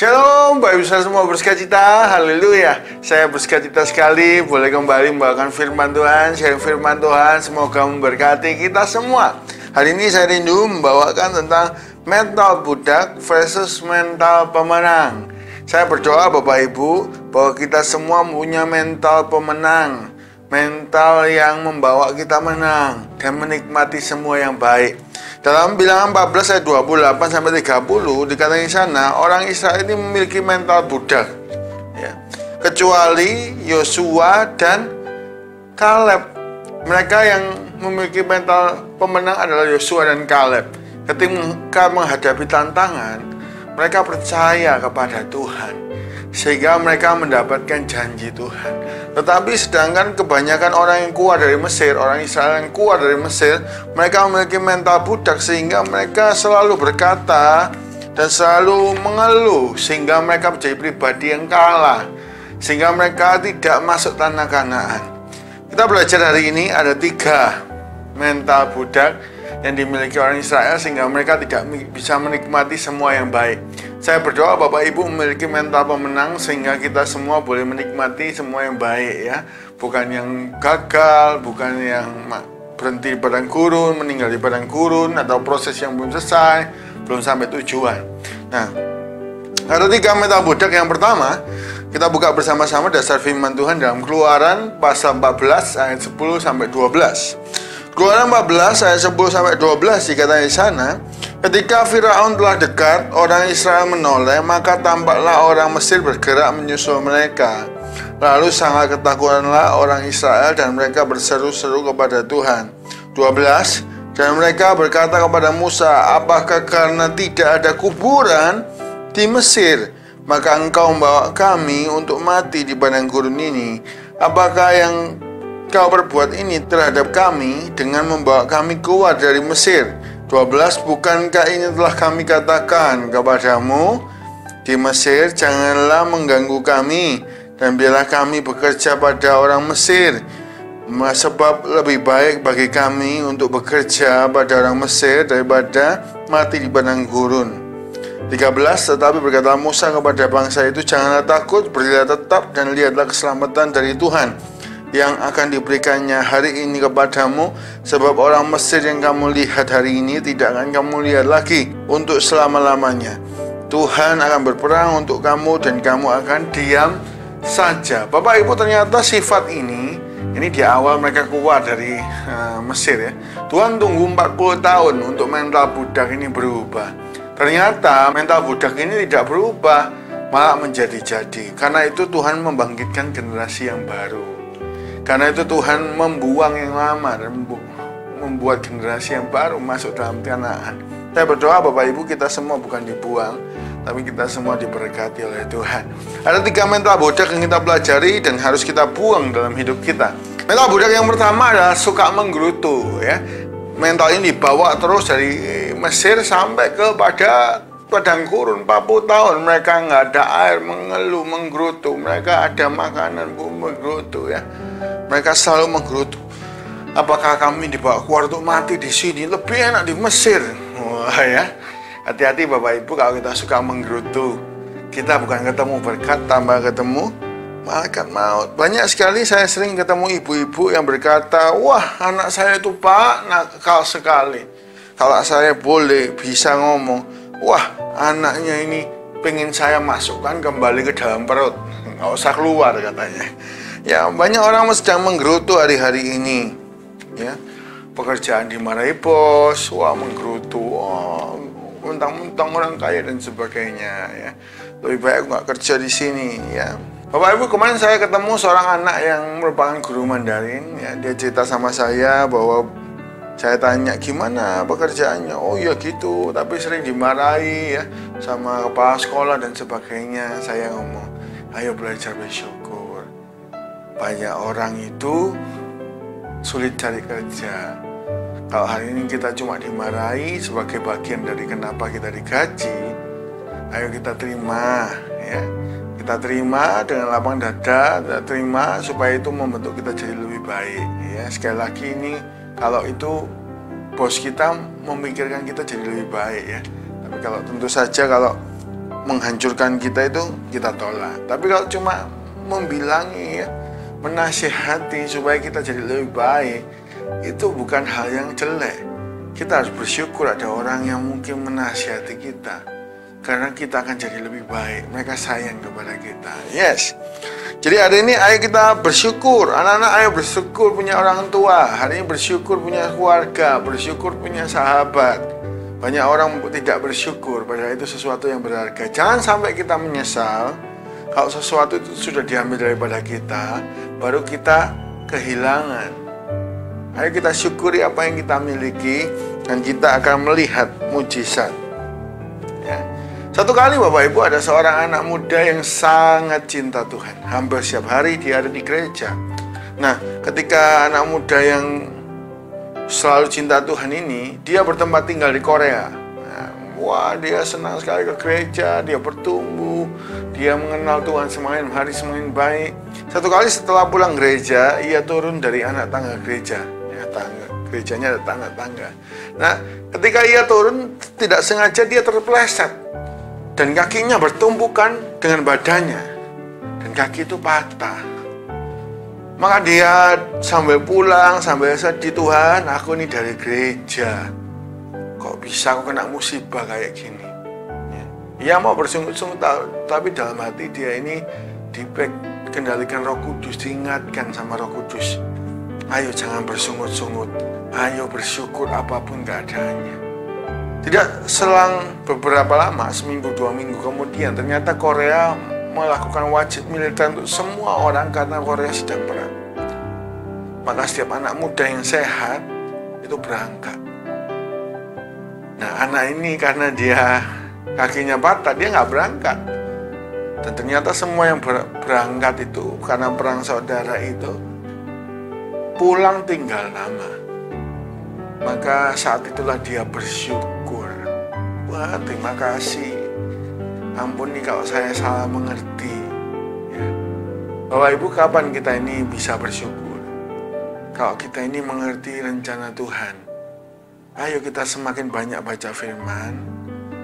Shalom, Bapak Ibu Saudara semua bersukacita, haleluya. Saya bersukacita sekali boleh kembali membawakan firman Tuhan, sharing firman Tuhan. Semoga memberkati kita semua. Hari ini saya rindu membawakan tentang mental budak versus mental pemenang. Saya berdoa Bapak Ibu bahwa kita semua punya mental pemenang, mental yang membawa kita menang dan menikmati semua yang baik. Dalam Bilangan 14 ayat 28-30 dikatakan di sana orang Israel ini memiliki mental budak, ya. Kecuali Yosua dan Kaleb. Mereka yang memiliki mental pemenang adalah Yosua dan Kaleb. Ketika menghadapi tantangan, mereka percaya kepada Tuhan sehingga mereka mendapatkan janji Tuhan. Tetapi sedangkan kebanyakan orang yang keluar dari Mesir, orang Israel yang keluar dari Mesir, mereka memiliki mental budak sehingga mereka selalu berkata dan selalu mengeluh, sehingga mereka menjadi pribadi yang kalah, sehingga mereka tidak masuk tanah Kanaan. Kita belajar hari ini ada 3 mental budak yang dimiliki orang Israel sehingga mereka tidak bisa menikmati semua yang baik. Saya berdoa Bapak Ibu memiliki mental pemenang sehingga kita semua boleh menikmati semua yang baik, ya. Bukan yang gagal, bukan yang berhenti di padang gurun, meninggal di padang gurun, atau proses yang belum selesai, belum sampai tujuan. Nah, ada 3 mental budak. Yang pertama, kita buka bersama-sama dasar firman Tuhan dalam Keluaran pasal 14 ayat 10 sampai 12. Keluaran 14 ayat 10 sampai 12 dikatakan di sana, ketika Firaun telah dekat, orang Israel menoleh, maka tampaklah orang Mesir bergerak menyusul mereka. Lalu sangat ketakutanlah orang Israel dan mereka berseru-seru kepada Tuhan. 12. Dan mereka berkata kepada Musa, apakah karena tidak ada kuburan di Mesir, maka engkau membawa kami untuk mati di padang gurun ini? Apakah yang kau berbuat ini terhadap kami dengan membawa kami keluar dari Mesir? 12. Bukankah ini telah kami katakan kepadamu di Mesir, janganlah mengganggu kami dan biarlah kami bekerja pada orang Mesir, sebab lebih baik bagi kami untuk bekerja pada orang Mesir daripada mati di padang gurun. 13. Tetapi berkata Musa kepada bangsa itu, janganlah takut, berdirilah tetap dan lihatlah keselamatan dari Tuhan yang akan diberikannya hari ini kepadamu, sebab orang Mesir yang kamu lihat hari ini tidak akan kamu lihat lagi untuk selama-lamanya. Tuhan akan berperang untuk kamu dan kamu akan diam saja. Bapak Ibu, ternyata sifat ini di awal mereka keluar dari Mesir, ya. Tuhan tunggu 40 tahun untuk mental budak ini berubah. Ternyata mental budak ini tidak berubah, malah menjadi-jadi. Karena itu Tuhan membangkitkan generasi yang baru. Karena itu Tuhan membuang yang lama dan membuat generasi yang baru masuk dalam Kanaan. Saya berdoa Bapak Ibu kita semua bukan dibuang, tapi kita semua diberkati oleh Tuhan. Ada 3 mental budak yang kita pelajari dan harus kita buang dalam hidup kita. Mental budak yang pertama adalah suka menggerutu, ya. Mental ini dibawa terus dari Mesir sampai kepada padang gurun 40 tahun. Mereka nggak ada air, mengeluh, menggerutu. Mereka ada makanan, menggerutu, ya. Mereka selalu menggerutu. Apakah kami dibawa keluar untuk mati di sini? Lebih enak di Mesir. Wah, ya. Hati-hati Bapak Ibu kalau kita suka menggerutu. Kita bukan ketemu berkat, tambah ketemu malaikat maut. Banyak sekali saya sering ketemu ibu-ibu yang berkata, wah anak saya itu Pak nakal sekali. Kalau saya boleh bisa ngomong, wah anaknya ini pengen saya masukkan kembali ke dalam perut, nggak usah keluar katanya. Ya, banyak orang sedang menggerutu hari-hari ini, ya. Pekerjaan dimarahi bos, wah menggerutu, mentang-mentang orang kaya dan sebagainya, ya. Lebih baik nggak kerja di sini, ya. Bapak Ibu, kemarin saya ketemu seorang anak yang merupakan guru Mandarin, ya. Dia cerita sama saya bahwa saya tanya gimana pekerjaannya, oh ya gitu, tapi sering dimarahi, ya, sama kepala sekolah dan sebagainya. Saya ngomong, ayo belajar bersyukur. Banyak orang itu sulit cari kerja. Kalau hari ini kita cuma dimarahi sebagai bagian dari kenapa kita digaji, ayo kita terima, ya. Kita terima dengan lapang dada, kita terima supaya itu membentuk kita jadi lebih baik, ya. Sekali lagi ini kalau itu bos kita memikirkan kita jadi lebih baik, ya. Tapi kalau tentu saja kalau menghancurkan kita itu kita tolak. Tapi kalau cuma membilangi ya, menasihati supaya kita jadi lebih baik, itu bukan hal yang jelek. Kita harus bersyukur ada orang yang mungkin menasihati kita, karena kita akan jadi lebih baik. Mereka sayang kepada kita. Yes. Jadi hari ini ayo kita bersyukur. Anak-anak ayo bersyukur punya orang tua. Hari ini bersyukur punya keluarga, bersyukur punya sahabat. Banyak orang tidak bersyukur, padahal itu sesuatu yang berharga. Jangan sampai kita menyesal kalau sesuatu itu sudah diambil daripada kita, baru kita kehilangan. Ayo kita syukuri apa yang kita miliki, dan kita akan melihat mujizat. Ya. Satu kali Bapak Ibu, ada seorang anak muda yang sangat cinta Tuhan. Hampir setiap hari dia ada di gereja. Nah, ketika anak muda yang selalu cinta Tuhan ini, dia bertempat tinggal di Korea. Nah, wah, dia senang sekali ke gereja, dia bertumbuh, dia mengenal Tuhan semakin hari semakin baik. Satu kali setelah pulang gereja, ia turun dari anak tangga gereja. Ya, gerejanya ada tangga-tangga. Nah, ketika ia turun, tidak sengaja dia terpeleset. Dan kakinya bertumpukan dengan badannya. Dan kaki itu patah. Maka dia sambil pulang, sambil sedih, Tuhan, aku ini dari gereja. Kok bisa aku kena musibah kayak gini? Ia mau bersungut-sungut, tapi dalam hati dia ini dikendalikan Roh Kudus, diingatkan sama Roh Kudus. Ayo jangan bersungut-sungut, ayo bersyukur apapun keadaannya. Tidak selang beberapa lama, seminggu 2 minggu kemudian, ternyata Korea melakukan wajib militer untuk semua orang karena Korea sedang perang. Maka setiap anak muda yang sehat itu berangkat. Nah, anak ini karena dia kakinya patah, dia nggak berangkat. Dan ternyata semua yang berangkat itu karena perang saudara itu pulang tinggal nama. Maka saat itulah dia bersyukur. Wah, terima kasih. Ampuni kalau saya salah mengerti. Ya. Bapak Ibu, kapan kita ini bisa bersyukur? Kalau kita ini mengerti rencana Tuhan. Ayo kita semakin banyak baca firman,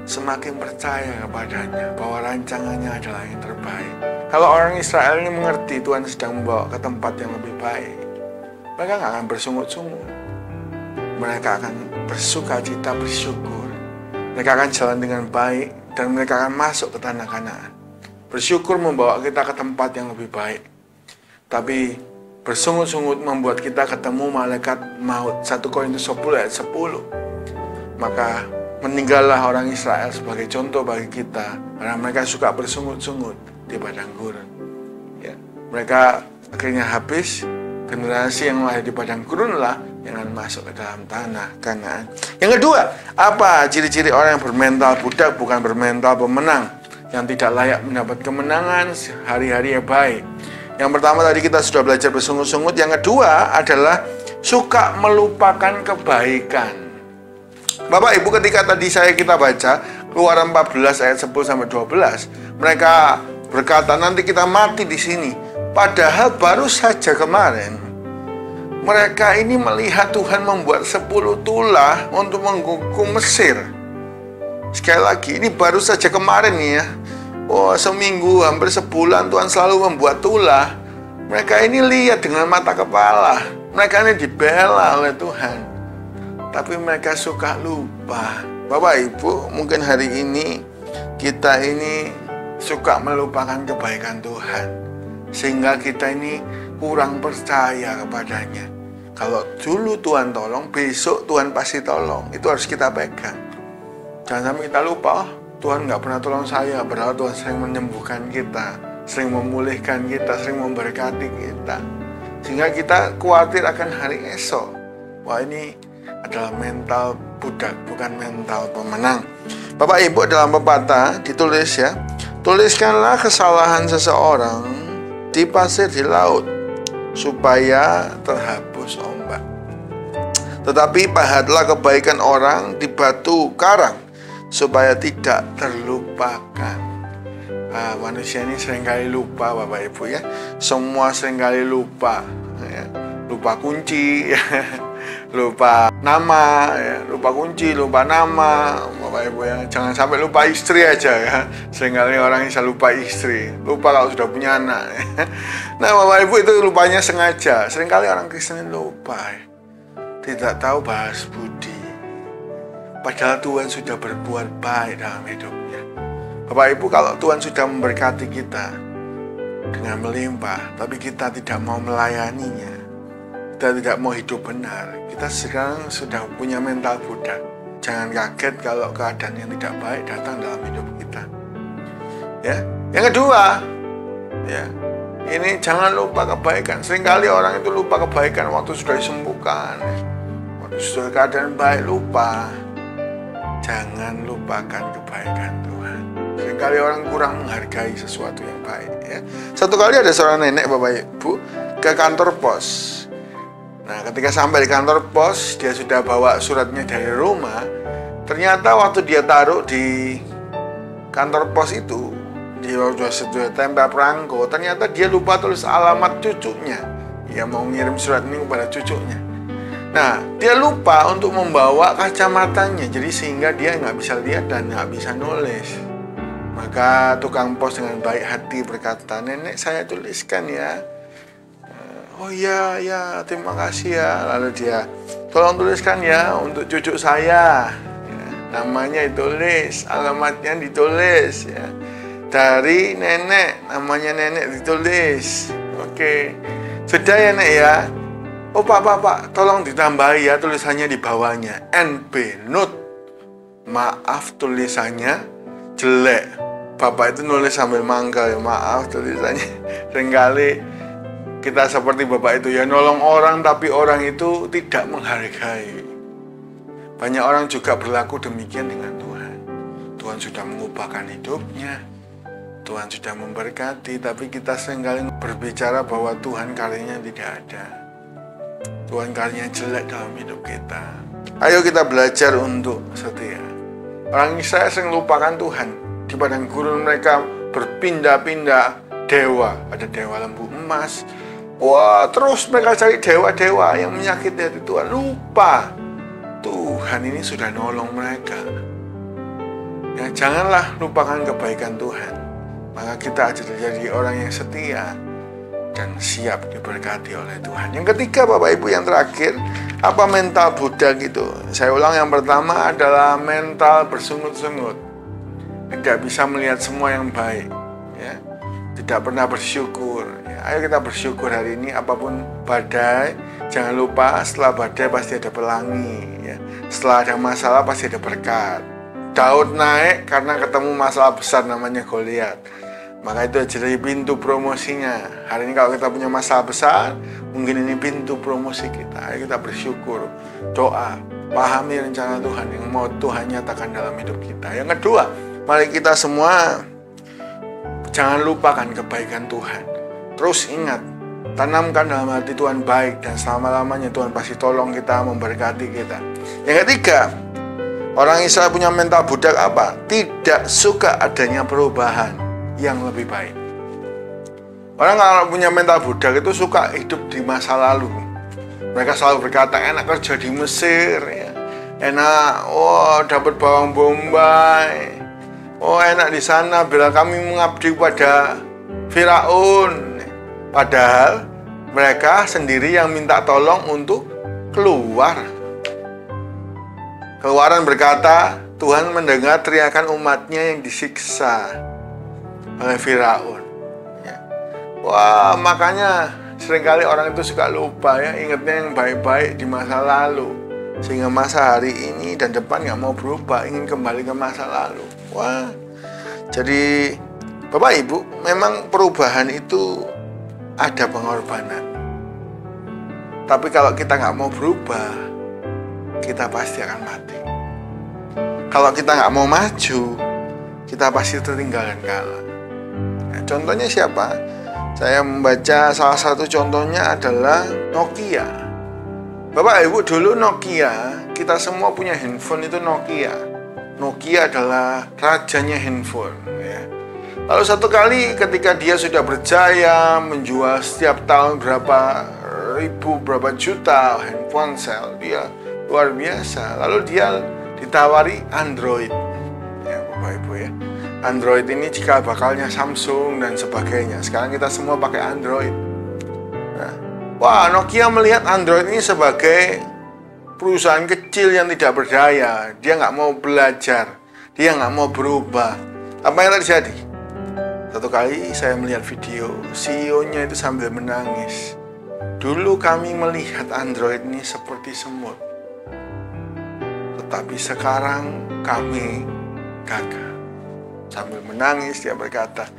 semakin percaya kepadanya bahwa rancangannya adalah yang terbaik. Kalau orang Israel ini mengerti Tuhan sedang membawa ke tempat yang lebih baik, mereka nggak akan bersungut-sungut. Mereka akan bersuka cita, bersyukur. Mereka akan jalan dengan baik, dan mereka akan masuk ke tanah Kanaan. Bersyukur membawa kita ke tempat yang lebih baik. Tapi bersungut-sungut membuat kita ketemu malaikat maut. 1 Korintus 10 ayat 10. Maka meninggallah orang Israel sebagai contoh bagi kita, karena mereka suka bersungut-sungut di padang gurun. Ya, mereka akhirnya habis. Generasi yang lahir di padang gurun lah yang akan masuk ke dalam tanah Kanaan. Yang kedua, apa ciri-ciri orang yang bermental budak, bukan bermental pemenang, yang tidak layak mendapat kemenangan hari-hari yang baik? Yang pertama tadi kita sudah belajar bersungut-sungut. Yang kedua adalah suka melupakan kebaikan. Bapak Ibu, ketika tadi kita baca Keluaran 14 ayat 10-12, mereka berkata nanti kita mati di sini. Padahal baru saja kemarin mereka ini melihat Tuhan membuat 10 tulah untuk menghukum Mesir. Sekali lagi, ini baru saja kemarin nih ya. Oh, seminggu, hampir sebulan Tuhan selalu membuat tulah. Mereka ini lihat dengan mata kepala. Mereka ini dibela oleh Tuhan. Tapi mereka suka lupa. Bapak Ibu, mungkin hari ini kita ini suka melupakan kebaikan Tuhan. Sehingga kita ini kurang percaya kepadanya. Kalau dulu Tuhan tolong, besok Tuhan pasti tolong. Itu harus kita pegang. Jangan sampai kita lupa, Tuhan nggak pernah tolong saya. Padahal Tuhan sering menyembuhkan kita, sering memulihkan kita, sering memberkati kita. Sehingga kita khawatir akan hari esok. Wah, ini adalah mental budak, bukan mental pemenang. Bapak Ibu, dalam pepatah ditulis ya, tuliskanlah kesalahan seseorang di pasir di laut, supaya terhapus ombak. Tetapi pahatlah kebaikan orang di batu karang, supaya tidak terlupakan. Manusia ini seringkali lupa Bapak Ibu ya. Semua seringkali lupa ya. Lupa kunci ya. lupa nama, ya, lupa kunci, lupa nama. Bapak Ibu ya, jangan sampai lupa istri aja ya. Seringkali orang bisa lupa istri, lupa kalau sudah punya anak. Ya. Nah Bapak Ibu itu lupanya sengaja. Seringkali orang Kristen lupa, ya. Tidak tahu bahas budi. Padahal Tuhan sudah berbuat baik dalam hidupnya. Bapak Ibu, kalau Tuhan sudah memberkati kita dengan melimpah, tapi kita tidak mau melayaninya, kita tidak mau hidup benar, kita sekarang sudah punya mental budak. Jangan kaget kalau keadaan yang tidak baik datang dalam hidup kita. Ya, yang kedua, ya, ini jangan lupa kebaikan. Seringkali orang itu lupa kebaikan waktu sudah disembuhkan, waktu sudah keadaan baik lupa. Jangan lupakan kebaikan Tuhan. Seringkali orang kurang menghargai sesuatu yang baik. Ya. Satu kali ada seorang nenek Bapak Ibu ke kantor pos. Nah ketika sampai di kantor pos, dia sudah bawa suratnya dari rumah. Ternyata waktu dia taruh di kantor pos itu, dia sudah tempel perangko, ternyata dia lupa tulis alamat cucunya. Dia mau ngirim surat ini kepada cucunya. Nah, dia lupa untuk membawa kacamatanya, jadi sehingga dia nggak bisa lihat dan nggak bisa nulis. Maka tukang pos dengan baik hati berkata, "Nenek, saya tuliskan ya." "Oh iya, ya, terima kasih ya." Lalu dia, "Tolong tuliskan ya untuk cucu saya. Ya, namanya ditulis, alamatnya ditulis ya. Dari nenek, namanya nenek ditulis." "Oke, sudah ya Nek ya." "Oh Pak, tolong ditambahi ya tulisannya di bawahnya. NB, note. Maaf tulisannya jelek." Bapak itu nulis sambil mangkal, ya maaf tulisannya. Seringkali kita seperti Bapak itu ya, nolong orang tapi orang itu tidak menghargai. Banyak orang juga berlaku demikian dengan Tuhan. Tuhan sudah mengubahkan hidupnya, Tuhan sudah memberkati, tapi kita seringkali berbicara bahwa Tuhan karyanya tidak ada. Tuhan karyanya jelek dalam hidup kita. Ayo kita belajar untuk setia. Orang Israel sering lupakan Tuhan. Di padang gurun mereka berpindah-pindah dewa. Ada dewa lembu emas. Wah, terus mereka cari dewa-dewa yang menyakiti hati Tuhan. Lupa Tuhan ini sudah nolong mereka. Ya, janganlah lupakan kebaikan Tuhan. Maka kita jadi orang yang setia dan siap diberkati oleh Tuhan. Yang ketiga Bapak Ibu, yang terakhir, apa mental budak itu? Saya ulang, yang pertama adalah mental bersungut-sungut. Tidak bisa melihat semua yang baik, ya. Tidak pernah bersyukur. Ya. Ayo kita bersyukur hari ini, apapun badai, jangan lupa setelah badai pasti ada pelangi. Ya. Setelah ada masalah pasti ada berkat. Daud naik karena ketemu masalah besar namanya Goliat. Maka itu jadi pintu promosinya. Hari ini kalau kita punya masalah besar, mungkin ini pintu promosi kita. Ayo kita bersyukur, doa, pahami rencana Tuhan yang mau Tuhan nyatakan dalam hidup kita. Yang kedua, mari kita semua jangan lupakan kebaikan Tuhan. Terus ingat, tanamkan dalam hati Tuhan baik, dan selama-lamanya Tuhan pasti tolong kita, memberkati kita. Yang ketiga, orang Israel punya mental budak apa? Tidak suka adanya perubahan yang lebih baik. Orang kalau punya mental budak itu suka hidup di masa lalu. Mereka selalu berkata, enak kerja di Mesir, ya. Enak, dapat bawang bombay. Enak di sana bila kami mengabdi pada Firaun. Padahal mereka sendiri yang minta tolong untuk keluar. Keluaran berkata, Tuhan mendengar teriakan umatnya yang disiksa oleh Firaun. Ya. Wah, makanya seringkali orang itu suka lupa ya, ingatnya yang baik-baik di masa lalu, sehingga masa hari ini dan depan nggak mau berubah, ingin kembali ke masa lalu. Wah, jadi Bapak Ibu, memang perubahan itu ada pengorbanan. Tapi kalau kita nggak mau berubah, kita pasti akan mati. Kalau kita nggak mau maju, kita pasti tertinggal dan kalah. Nah, contohnya siapa? Saya membaca salah satu contohnya adalah Nokia. Bapak Ibu, dulu Nokia, kita semua punya handphone itu Nokia. Nokia adalah rajanya handphone. Ya. Lalu satu kali ketika dia sudah berjaya menjual setiap tahun berapa ribu, berapa juta handphone sel. Dia luar biasa. Lalu dia ditawari Android. Ya, Bapak Ibu ya. Android ini cikal bakalnya Samsung dan sebagainya. Sekarang kita semua pakai Android. Nah, wah, Nokia melihat Android ini sebagai perusahaan kecil yang tidak berdaya. Dia nggak mau belajar. Dia nggak mau berubah. Apa yang terjadi? Satu kali saya melihat video CEO-nya itu sambil menangis. Dulu kami melihat Android ini seperti semut. Tetapi sekarang kami gagal. Sambil menangis dia berkata,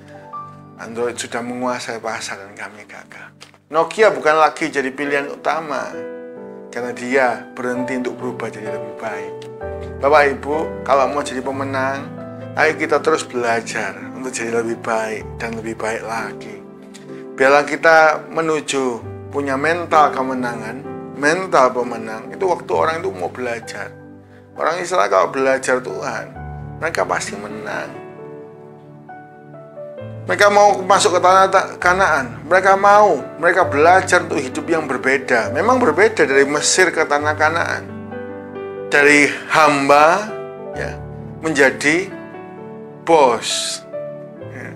Android sudah menguasai pasar dan kami gagal. Nokia bukan lagi jadi pilihan utama karena dia berhenti untuk berubah jadi lebih baik. Bapak Ibu, kalau mau jadi pemenang, ayo kita terus belajar untuk jadi lebih baik dan lebih baik lagi. Biarlah kita menuju punya mental kemenangan, mental pemenang. Itu waktu orang itu mau belajar. Orang Israel kalau belajar Tuhan, mereka pasti menang. Mereka mau masuk ke tanah Kanaan. Mereka belajar untuk hidup yang berbeda. Memang berbeda dari Mesir ke tanah Kanaan. Dari hamba ya, menjadi bos. Ya.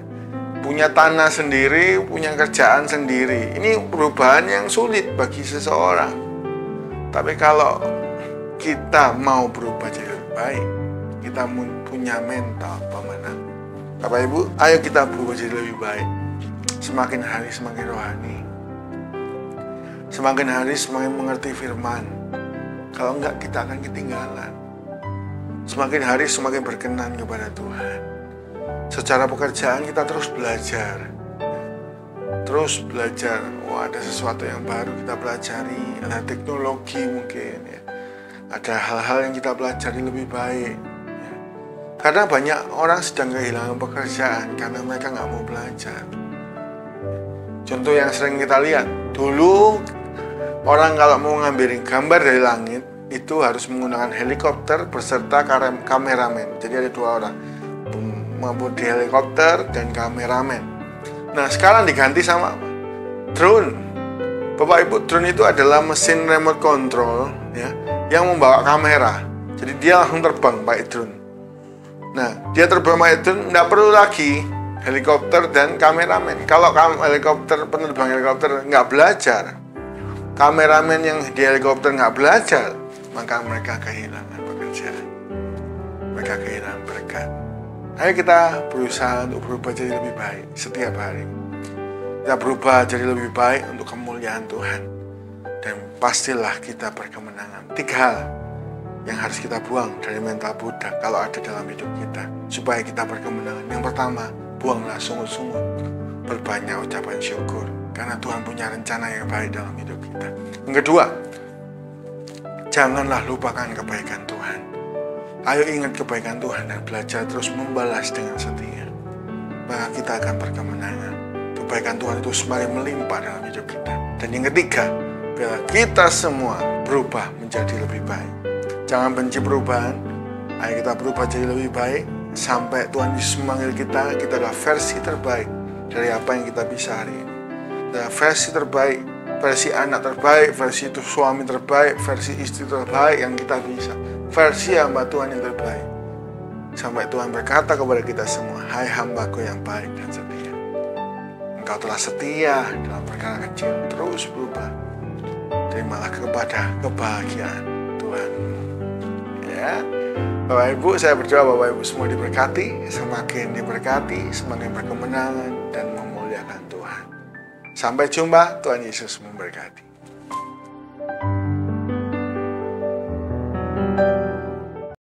Punya tanah sendiri, punya kerjaan sendiri. Ini perubahan yang sulit bagi seseorang. Tapi kalau kita mau berubah jadi lebih baik, kita punya mental pemenang. Bapak Ibu, ayo kita berubah jadi lebih baik. Semakin hari semakin rohani. Semakin hari semakin mengerti firman. Kalau enggak kita akan ketinggalan. Semakin hari semakin berkenan kepada Tuhan. Secara pekerjaan kita terus belajar. Terus belajar. Wah, ada sesuatu yang baru kita pelajari. Ada teknologi mungkin ya. Ada hal-hal yang kita pelajari lebih baik. Karena banyak orang sedang kehilangan pekerjaan karena mereka nggak mau belajar. Contoh yang sering kita lihat, dulu orang kalau mau ngambil gambar dari langit, itu harus menggunakan helikopter beserta kameramen. Jadi ada dua orang, pengemudi helikopter dan kameramen. Nah sekarang diganti sama apa? Drone. Bapak Ibu, drone itu adalah mesin remote control ya, yang membawa kamera. Jadi dia langsung terbang pakai drone. Nah, dia terbang pakai drone, nggak perlu lagi helikopter dan kameramen. Kalau penerbang helikopter nggak belajar, kameramen yang di helikopter nggak belajar, maka mereka kehilangan pekerjaan. Mereka kehilangan berkat. Ayo kita berusaha untuk berubah jadi lebih baik setiap hari. Kita berubah jadi lebih baik untuk kemuliaan Tuhan. Dan pastilah kita berkemenangan. 3 hal yang harus kita buang dari mental budak kalau ada dalam hidup kita supaya kita berkemenangan. Yang pertama, buanglah sungut-sungut. Berbanyak ucapan syukur karena Tuhan punya rencana yang baik dalam hidup kita. Yang kedua, janganlah lupakan kebaikan Tuhan. Ayo ingat kebaikan Tuhan dan belajar terus membalas dengan setia. Maka kita akan berkemenangan. Kebaikan Tuhan itu semakin melimpah dalam hidup kita. Dan yang ketiga, biarlah kita semua berubah menjadi lebih baik. Jangan benci perubahan. Ayo kita berubah jadi lebih baik sampai Tuhan Yesus memanggil kita adalah versi terbaik dari apa yang kita bisa hari ini. Adalah versi terbaik, versi anak terbaik, versi itu suami terbaik, versi istri terbaik yang kita bisa. Versi hamba Tuhan yang terbaik. Sampai Tuhan berkata kepada kita semua, hai hambaku yang baik dan setia. Engkau telah setia dalam perkara kecil, terus berubah. Terimalah kepada kebahagiaan Tuhan. Ya, Bapak Ibu, saya berdoa Bapak Ibu semua diberkati, semakin diberkati, semakin berkemenangan dan memuliakan Tuhan. Sampai jumpa, Tuhan Yesus memberkati.